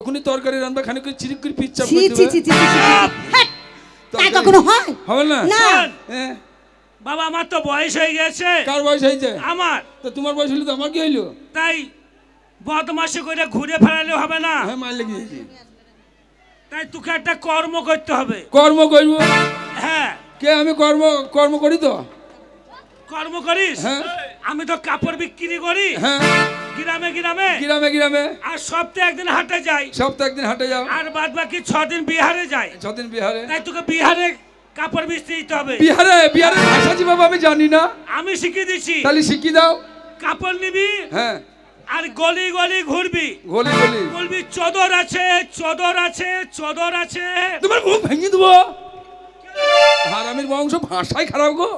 কোনি তরকারি রান্না খানি করে চিরিক করে পিচ্চা ছি করে ছি ছি দিবে ছি তাই কখনো হয় হবে না না হ্যাঁ বাবা আমার তো বয়স হয়ে গেছে কার বয়স হয়েছে আমার তো তোমার বয়স হলো তো আমার কি হইলো তাই বদমাশি করে ঘুরে ফেরালে হবে না হ্যাঁ মার লেগেছি তাই তোকে একটা কর্ম করতে হবে কর্ম করব হ্যাঁ কে আমি কর্ম করি তো কর্ম করিস হ্যাঁ আমি তো কাপড় বিক্রি করি হ্যাঁ গ্রামে গ্রামে গ্রামে গ্রামে আর সপ্তাহে একদিন হাটে যাই সপ্তাহে একদিন হাটে যাও আর বাদ বাকি 6 দিন বিহারে যাই 6 দিন বিহারে তাই তোকে বিহারে কাপড় বেচতে দিতে হবে বিহারে ভাষা যেভাবে আমি জানি না আমি শিখিয়ে দিচ্ছি তাহলে শিখিয়ে দাও কাপড় নিবি হ্যাঁ আর গলি গলি ঘুরবি গলি গলি বলবি চদর আছে চদর আছে চদর আছে তোমার মুখ ভেঙে দেবো হারামির বংশ ভাষাই খারাপ গো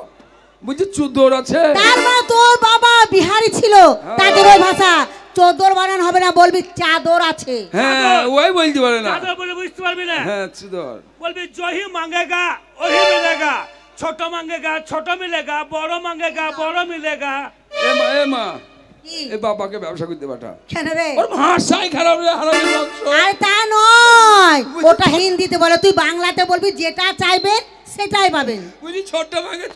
বুঝছি চুদর আছে তার মানে তোর বাবা বিহারি ছিল তাদের ওই ভাষা চোদর বানান হবে না বলবি চাদর আছে হ্যাঁ ওই বলতে পারে না চদর বলে বুঝতে পারবি না হ্যাঁ চুদর বলবি জহি মাंगेगा ওহি মিলেগা ছোট मांगेगा ছোট মিলেগা বড় मांगेगा বড় মিলেগা এ মা এ বাবাকে ব্যবসা করতে পাঠা কেন রে ওর ভাষাই খারাপ রে হারামির বংশ আর তা নয় ওটা হিন্দিতে বলে তুই বাংলাতে বলবি যেটা চাইবেন সেটাই পাবেন বুঝি ছোট মাগে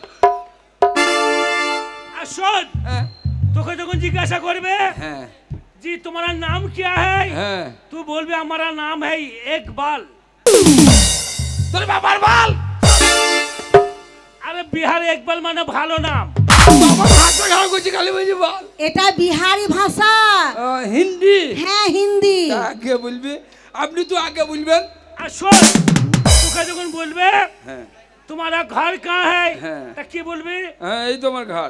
আর শোন হ্যাঁ তোকে যখন জিজ্ঞাসা করবে হ্যাঁ जी तुम्हारा नाम क्या है হ্যাঁ तू बोल भी हमारा नाम है इकबाल তোর বাবার বাল अरे बिहार इकबाल माने भालो नाम বাবা ভাষা খারাপ করছি খালি বুঝি বাল এটা বিহারি ভাষা হিন্দি হ্যাঁ হিন্দি আগে বলবি আপনি তো আগে বলবেন और सुन তোকে যখন বলবে হ্যাঁ तुम्हारा घर कहाँ है हाँ। তা কি বলবি হ্যাঁ এই তো আমার ঘর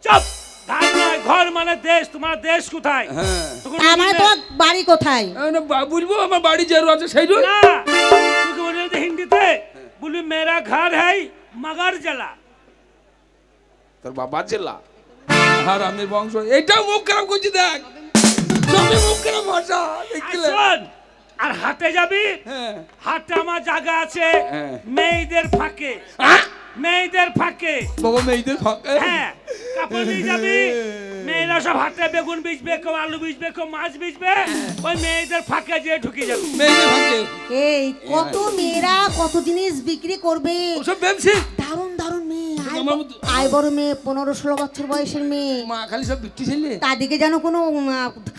চুপ ঘর নয় ঘর মানে দেশ তোমার দেশ কোথায় হ্যাঁ তখন আমার বলবি, তোমার বাড়ি কোথায় বলবো আমার বাড়ি যেরু আছে সেই রুই না তোকে বলবি তো হিন্দিতে বলবি मेरा घर है मगर जला তোর বাবা জেলা হারামির বংশ এটাও মুখ খারাপ করছি দেখ সবই মুখ খারাপ ভাষা দেখলে শোন আর হাটে যাবি হ্যাঁ হাটে আমার জায়গা আছে হ্যাঁ। মেয়েদের ফাঁকে মেয়েদের ফাঁকে বাবা মেয়েদের ফাঁকা হ্যাঁ কাপড় নিয়ে যাবি মেয়েরা সব হাটে বেগুন বেচবে কেউ আলু বেচবে কেউ মাছ বেচবে ওই মেয়েদের ফাঁকে যেয়ে ঢুকে যাবে মেয়েদের ফাঁকে এই কত মেয়েরা কত জিনিস বিক্রি করবে ওসব ব্যবসা দারুণ দারুণ মেয়ে আমার মতো- আয় বড় মেয়ে 15-16 বছর বয়সের মেয়ে মা খালি সব বিক্রি ছেলে তাদেরকে যেন কোনো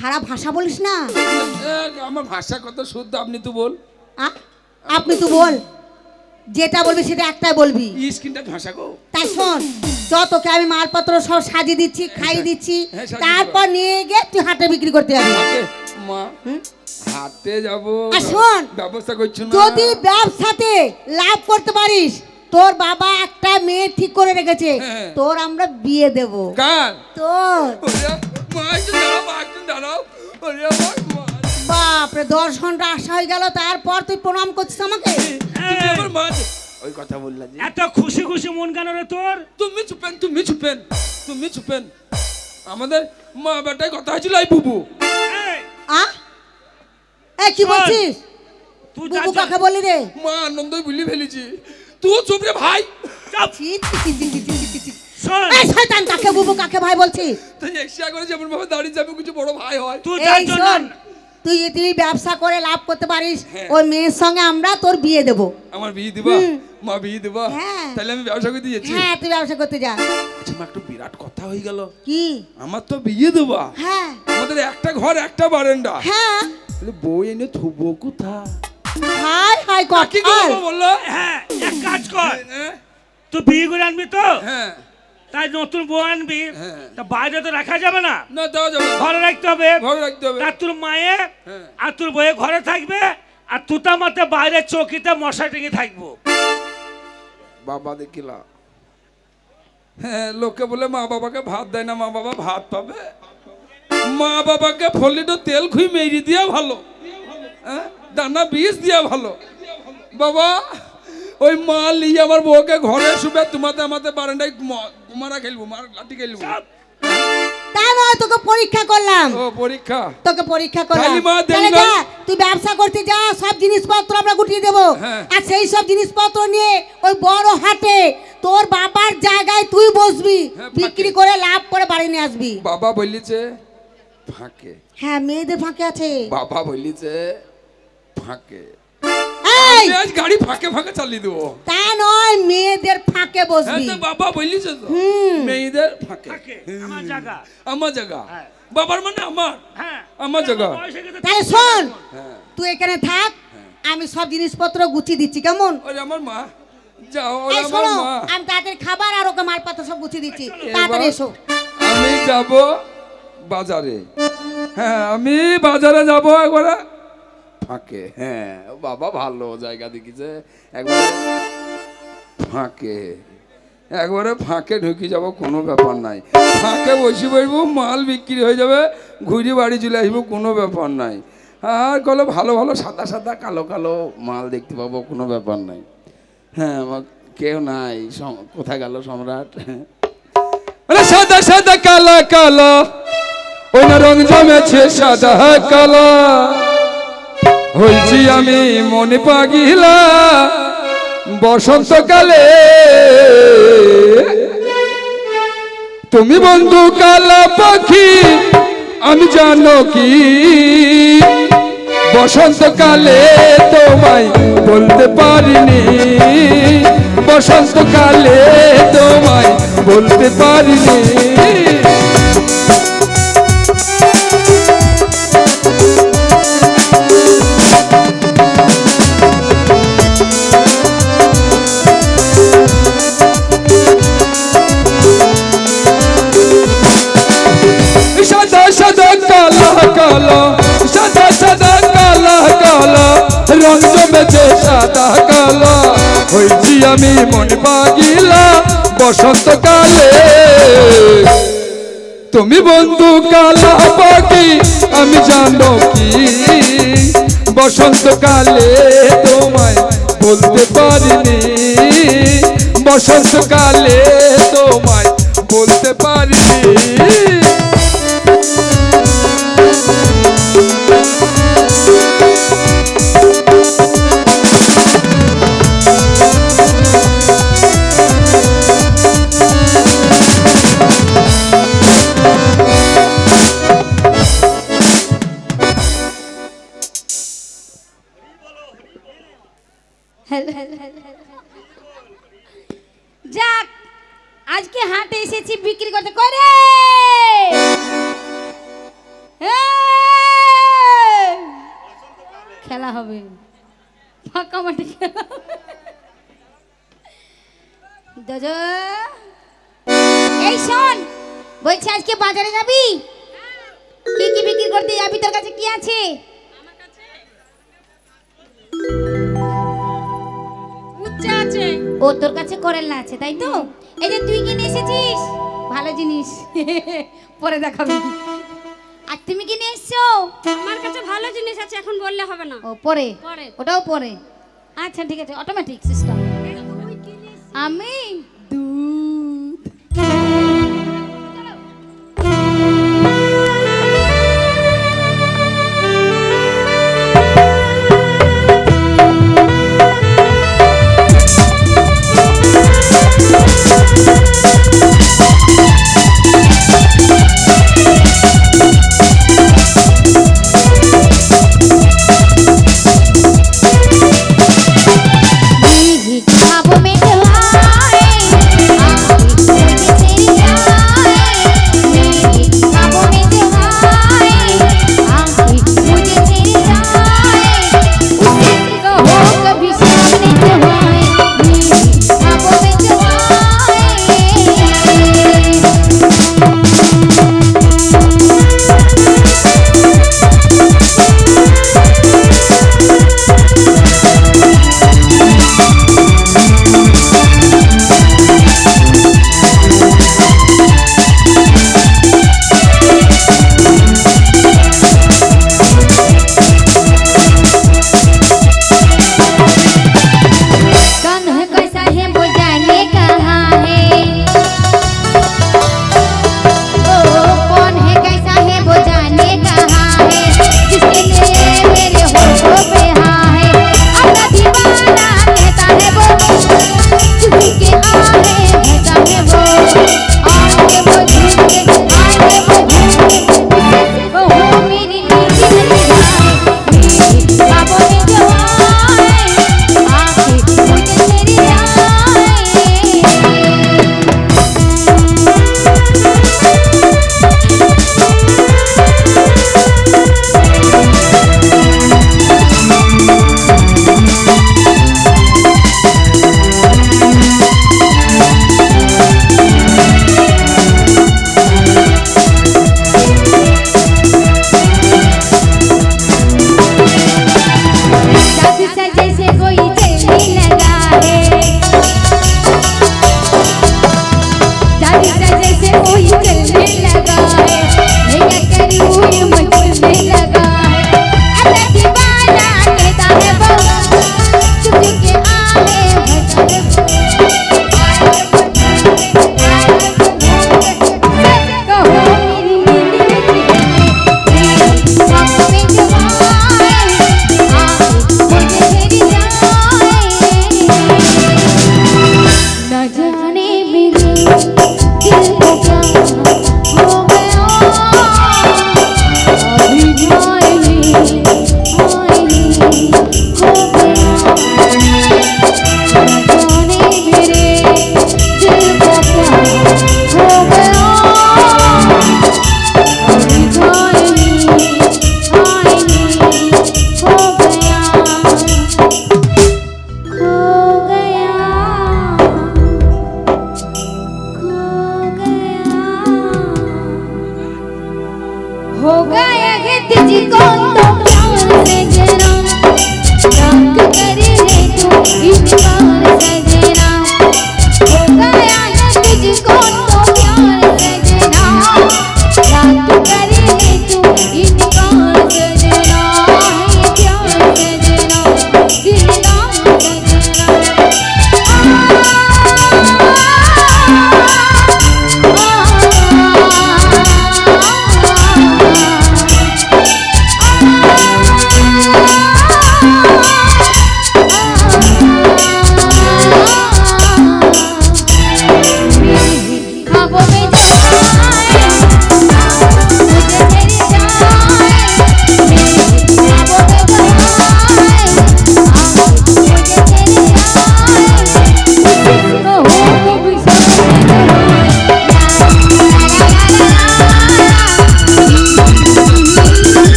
খারাপ ভাষা বলিস না আমার ভাষা কত শুদ্ধ আপনি তো বল আপনি তো বল যেটা বলবি সেটা একটাই বলবি স্কিনটা ভাষা গো তাই শোন যতকে আমি মালপত্র সব সাজিয়ে দিচ্ছি খাইয়ে দিচ্ছি হ্যাঁ, সাজিয়ে তারপর নিয়ে গিয়ে তুই হাটে বিক্রি করতে যাবি হাটে মা হাটে যাব আর শোন ব্যবস্থা করছো না যদি ব্যবসাতে লাভ করতে পারিস তোর বাবা একটা মেয়ে ঠিক করে রেখেছে হ্যাঁ। তোর আমরা বিয়ে দেব কার তোর ওরে মা একটু দাঁড়াও মা একটু দাঁড়াও ওরে আমার মা বাপরে 10 ঘন্টা আসা হয়ে গেল তারপর তুই প্রণাম করছিস আমাকে তুমি আমার মা ওই কথা বললা যে এত খুশি খুশি মন কেন রে তোর তুমি চুপেন আমাদের মা বেটায় কথা হয়েছিল এই বুবু এই, আ এ কি শোন, বলছিস তুই বুবু যা- কাকে বলি রে মা আনন্দই ভুলি ফেলেছি তুই চুপ রে ভাই চুপ, ছি, ছি, ছি, ছি, ছি, ছি, ছি, ছি। শোন এই শয়তান কাকে বুবু কাকে ভাই বলছিস তুই এক্সট্রা করে যেমন ভাবে দাঁড়িয়ে যাবে কিছু বড় ভাই হয় তুই এই যার শোন জন্য তুই ব্যবসা করে লাভ করতে পারিস হ্যাঁ। ওই মেয়ের সঙ্গে আমরা তোর বিয়ে দেব আমার বিয়ে দিবা মা বিয়ে দিবা হ্যাঁ। তাহলে আমি ব্যবসা করতে যাচ্ছি হ্যাঁ তুই ব্যবসা করতে যা আচ্ছা মা একটু বিরাট কথা হয়ে গেল কি আমার তো বিয়ে দেবা হ্যাঁ আমাদের একটা ঘর একটা বারান্দা হ্যাঁ তাহলে বউ এনে থুবো কোথায় হাই হাই কি কপাল করবো বললো হ্যাঁ এক কাজ কর হ্যাঁ তুই বিয়ে করে আনবি তো হ্যাঁ তাই নতুন বউ আনবি হ্যাঁ। তা বাইরে তো রাখা যাবে না না দেওয়া যাবে না। ঘরে রাখতে হবে ঘরে রাখতে হবে তা তোর মায়ে হ্যাঁ। আর তোর বয়ে ঘরে থাকবে আর তুতা মাতে বাইরে চৌকিতে মশা টেকে থাকবো বাবা দেখিলা হ্যাঁ লোকে বলে মা বাবাকে ভাত দেয় না মা বাবা ভাত পাবে মা বাবাকে ফলিটো তেল খুই মেরি দিয়া ভালো হ্যাঁ দানা বীজ দিয়া ভালো বাবা ওই মা লিয়ে আমার বউকে ঘরে শুবে তোমাতে আমাদের বারান্দায় মারা খেলবো মার লাঠি খেলবো তাই নয় তোকে পরীক্ষা করলাম ও পরীক্ষা তোকে পরীক্ষা করলাম খালি মা দেরি তাহলে না। যা, তুই ব্যবসা করতে যা সব জিনিসপত্র আমরা গুটিয়ে দেবো হ্যাঁ। আর সেই সব জিনিসপত্র নিয়ে ওই বড় হাটে তোর বাবার জায়গায় তুই বসবি হ্যাঁ, বিক্রি ফাঁকে। করে লাভ করে বাড়ি নিয়ে আসবি বাবা বলিছে ফাঁকে হ্যাঁ মেয়েদের ফাঁকে আছে বাবা বলিছে ফাঁকে এই আমি আজ গাড়ি ফাঁকে ফাঁকে চালিয়ে দেবো। তা নয়, মেয়েদের ফাঁকে হ্যাঁ বসবি। তো বাবা বলিস তো, মেয়েদের ফাঁকে থাকে আমার জায়গা। আমার জায়গা, হ্যাঁ। বাবার মানে আমার, হ্যাঁ আমার জায়গা। বয়স হয়ে গেছে, তাহলে শোন, হ্যাঁ তুই এখানে থাক, আমি সব জিনিসপত্র গুছিয়ে দিচ্ছি, কেমন? ওরে আমার মা, যাও ওরে এই আমার শোনো, মা। আমি তাড়াতাড়ি খাবার আর ওকে মালপত্র সব গুছিয়ে দিচ্ছি, এবার তাড়াতাড়ি এসো। আমি যাব বাজারে, হ্যাঁ আমি বাজারে যাব একবারে ফাঁকে। হ্যাঁ ও বাবা ভালো জায়গা দেখিছে, একবারে ফাঁকে, একবারে ফাঁকে ঢুকে যাব, কোনো ব্যাপার নাই। ফাঁকে বসে বসবো, মাল বিক্রি হয়ে যাবে, ঘুরে বাড়ি চলে আসবো, কোনো ব্যাপার নাই। আর কলো ভালো ভালো সাদা সাদা কালো কালো মাল দেখতে পাবো, কোনো ব্যাপার নাই। হ্যাঁ আমার কেউ নাই, কোথায় গেল সম্রাট? আরে সাদা সাদা কালো কালো, ওই না রং জমেছে সাদা কালো, হয়েছি আমি মনে পাগিলা বসন্তকালে। তুমি বন্ধু কালা পাখি, আমি জানো কি বসন্তকালে তোমায় বলতে পারিনি, বসন্তকালে তোমায় বলতে পারিনি। সাদা সাদা কালা কালা, সাদা সাদা কালা কালা, রং জমেছে সাদা কালা, হয়েছি আমি মন পাগিলা বসন্তকালে। তুমি বন্ধু কালা পাখি, আমি জানো কি বসন্তকালে তোমায় বলতে পারিনি, বসন্তকালে তোমায় বলতে পারিনি। যাক, আজকে হাটে এসেছি বিক্রি করতে। করে খেলা হবে, ফাঁকা মাঠে খেলা হবে। দাদা এই শোন, বলছি আজকে বাজারে যাবি? কি কি বিক্রি করতে যাবি? তোর কাছে কি আছে? উচ্চা আছে। ও তোর কাছে করেলা আছে, তাই তো? এই যে তুই কিনে এসেছিস, ভালো জিনিস, পরে দেখাবি। আর তুমি কিনে এসছো? আমার কাছে ভালো জিনিস আছে, এখন বললে হবে না। ও পরে, পরে। ওটাও পরে। আচ্ছা ঠিক আছে, অটোমেটিক সিস্টেম। আমি দুধ। খাবো মেঘ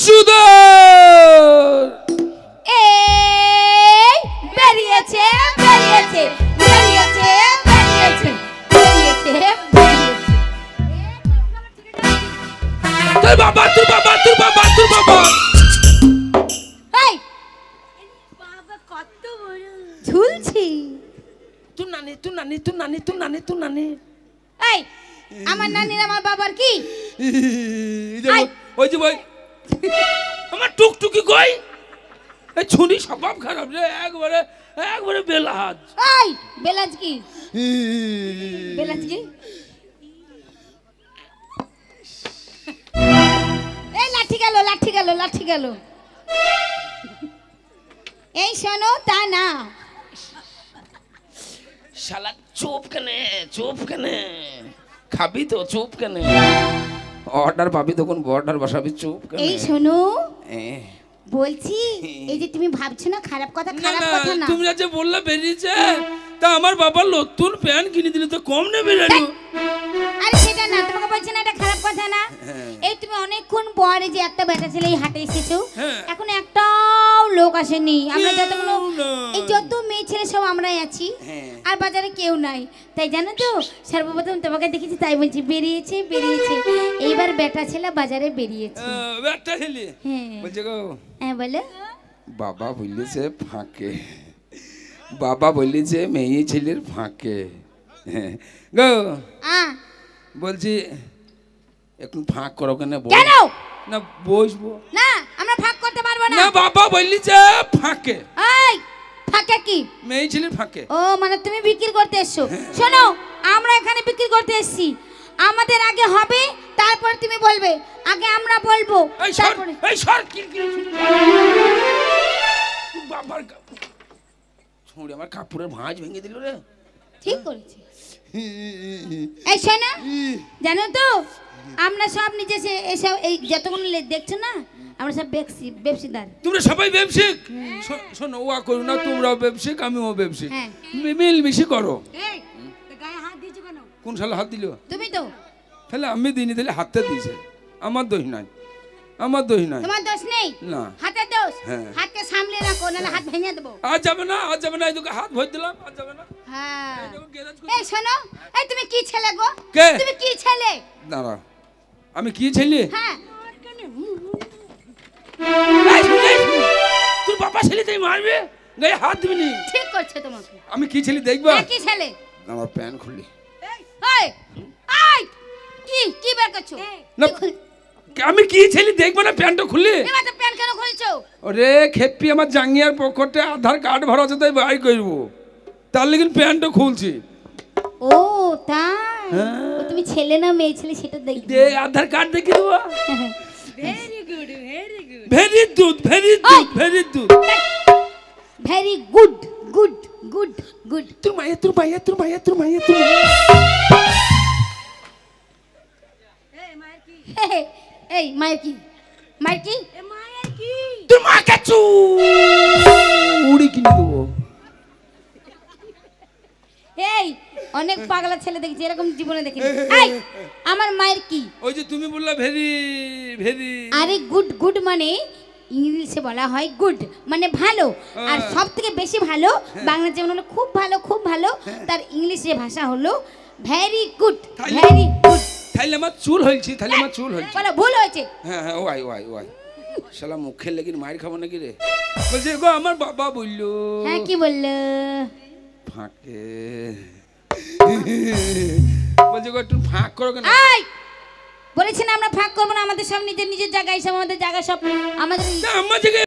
সুদর এই বেরিয়েছে বেরিয়েছে বেরিয়েছে বেরিয়েছে বেরিয়েছে বেরিয়েছে তোর বাবা তোর বাবা তোর বাবা তোর বাবা এই ঝুলছি তুই নানি তুই নানি তুই নানি তুই নানি তুই নানি এই আমার নানির আমার বাবার কি আই। ওই যে ভাই আমার টুকটুকি কই এই ছুরি স্বভাব খারাপ রে একবারে একবারে বেলাজ এই বেলাজ কি বেলাজ কি এই লাঠি গেল লাঠি গেল লাঠি গেল এই শোনো তা না শালা চুপ কেনে খাবি তো চুপ কেনে অর্ডার পাবি তখন বর্ডার বসাবি চুপ কেনে এই শোনো এ, বলছি এই যে তুমি ভাবছো না খারাপ কথা না খারাপ না কথা না তুমি যে বললে বেরিয়েছে তা আমার বাবা নতুন প্যান্ট কিনে দিলে তো কম নেবে রে আরে সেটা না তোমাকে বলছি না এটা খারাপ কথা না এই তুমি অনেকক্ষণ পরে যে একটা বেটা ছেলে এই হাটে এসেছো হ্যাঁ। এখন একটাও লোক আসেনি আমরা কেউ যতগুলো না। এই যত মেয়ে ছেলে সব আমরাই আছি হ্যাঁ। আর বাজারে কেউ নাই তাই জানো তো সর্বপ্রথম তোমাকে দেখেছি তাই বলছি বেরিয়েছে বেরিয়েছে এইবার বেটা ছেলে বাজারে বেরিয়েছে ব্যাটটা খেলি হ্যাঁ বলছে গো হ্যাঁ বলো বাবা বললেছে ফাঁকে বাবা বললেছে মেয়ে ছেলের ফাঁকে হ্যাঁ। গো বলছি একটু ফাঁক করো কেন কেন না বসবো না আমরা ভাগ করতে পারবো না না বাবা বললিছে ফাঁকে এই ফাঁকা কি মেয়ে ছেলের ফাঁকে ও মানে তুমি বিক্রি করতে এসছো শোনো আমরা এখানে বিক্রি করতে এসেছি আমাদের আগে হবে তারপর তুমি বলবে আগে আমরা বলবো এই সর তারপরে এই সর কিরকিরে বাবার ছুঁড়ে আমার কাপড়ের ভাঁজ ভেঙে দিল রে ঠিক করেছি এই শোনো জানো তো আমরা সব নিজে এসব এই যতগুলো দেখছো না আমরা সব ব্যবসাদার তোমরা সবাই ব্যবসায়িক শোনো ওয়া করো না তোমরাও ব্যবসায়িক আমিও ব্যবসায়িক হ্যাঁ। মিলমিশি করো এই গায়ে হাত দিয়েছো কেন কোন সালে হাত দিল তুমি তো তাহলে আমি দিইনি তাহলে হাতে দিয়েছে আমার দোষ নাই আমার দোষ নাই তোমার দোষ নেই না হাতের দোষ হ্যাঁ। হাতকে সামলে রাখো নাহলে হাত ভেঙে দেবো আজ যাবে না আজ যাবে না এই তোকে হাত ভর দিলাম আজ যাবে না হ্যাঁ এই দেখো গ্যারেজ করে- এই শোনো এই তুমি কি ছেলে গো কে? তুমি কি ছেলে দাঁড়া আমি কি ছেলে হ্যাঁ এই শুন, তোর বাবা ছেলে তাই মারবে গায়ে হাত দিবি নি ঠিক করছে তোমাকে আমি কি ছেলে দেখবা হ্যাঁ, কি ছেলে আমার প্যান্ট খুললি এই এই কি কি বের করছো না। কি খুল- আমি কি ছেলে দেখবো না প্যান্টটা খুললি এবার তো প্যান্ট কেন খুলছো ওরে খেপি আমার জাঙ্গিয়ার পকেটে আধার কার্ড ভরা আছে তাই বাই করবো তার লেগে প্যান্টটা খুলছি ও তাই ও তুমি ছেলে না মেয়ে ছেলে সেটা দেখবে দে আধার কার্ড দেখে দেবো very good very good very দুধ ভেরি দুধ ভেরি দুধ very good good good good তোর মাইয়া তোর মাইয়া তোর মাইয়া তোর মাইয়া তোর মাইয়া এই মায়ের কি এই মায়ের কি মায়ের কি এ মায়ের কি তোর মা কাচু উড়ি কিনে দেবো এই অনেক পাগলা ছেলে দেখছি এরকম জীবনে দেখিনি এই আমার মায়ের কি ওই যে তুমি বললা ভেরি ভেরি আরে গুড গুড মানে ইংলিশে বলা হয় গুড মানে ভালো আর সব থেকে বেশি ভালো বাংলা যেমন হলো খুব ভালো তার ইংলিশে ভাষা হলো ভেরি গুড তাই? ভেরি গুড তাইলে আমার চুল হয়েছে তাহলে আমার চুল হয়েছে বলো ভুল হয়েছে হ্যাঁ হ্যাঁ ওয়াই ওয়াই ওয়াই শালা মুখের লেগে মায়ের খাবো নাকি রে বলছে গো আমার বাবা বললো হ্যাঁ কি বললো ফাঁকে বলছে গো একটু ফাঁক করো কেন এই বলেছি না আমরা ফাঁক করবো না আমাদের সব নিজের নিজের জায়গায় সব আমাদের জায়গা সব আমাদের না, আমার জায়গায়